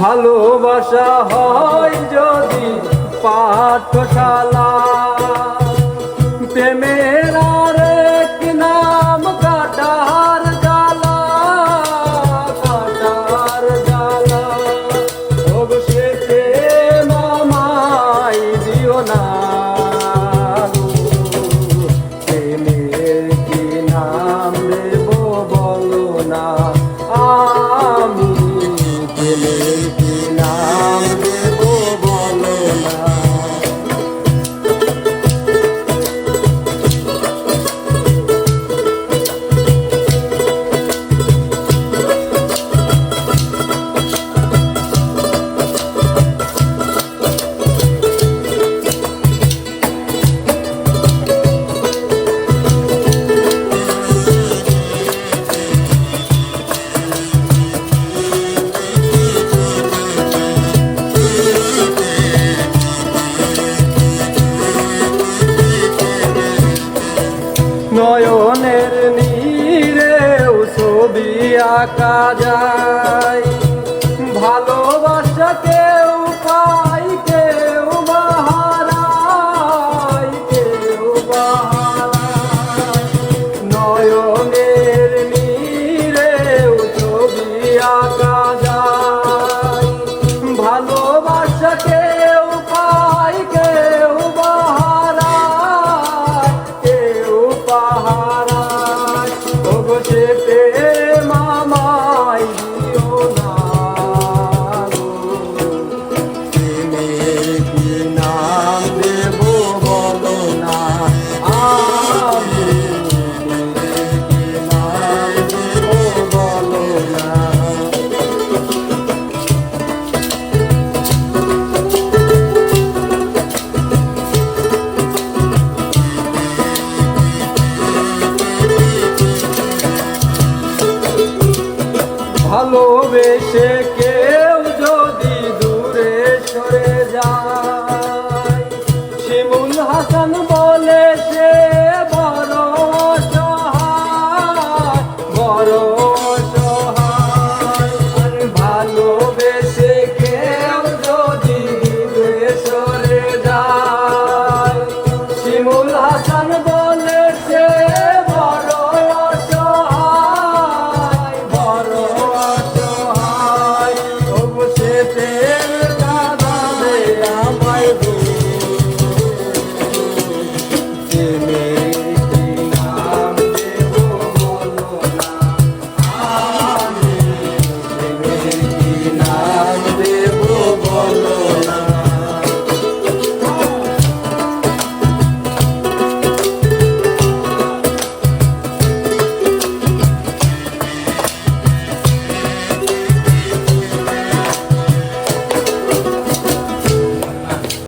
ভালোবাসা হয় যদি পাঠশালা, প্রেমের আরেক নাম কাটার জ্বালা, কাটার জ্বালা। অবশেষে মামাই দিও না, প্রেমের কি নাম দেব বলো না, আমি প্রেমের কি নাম দেব বলো না। নয়নের নীরেও ছবি আঁকা যায়, ভালোবাসা কেউ পায় কেউ বাহারায়, কেউ বাহারায়। নয়নের নীরেও ছবি আঁকা যায়, ভালোবাসা কেউ পায় কেউ বাহারায়, কেউ বাহারায়। অবশেষে মামাই দিও না, প্রেমের কি নাম দেব বলো না, আমি প্রেমের কি নাম দেব বলো না। ভালোবেসে কে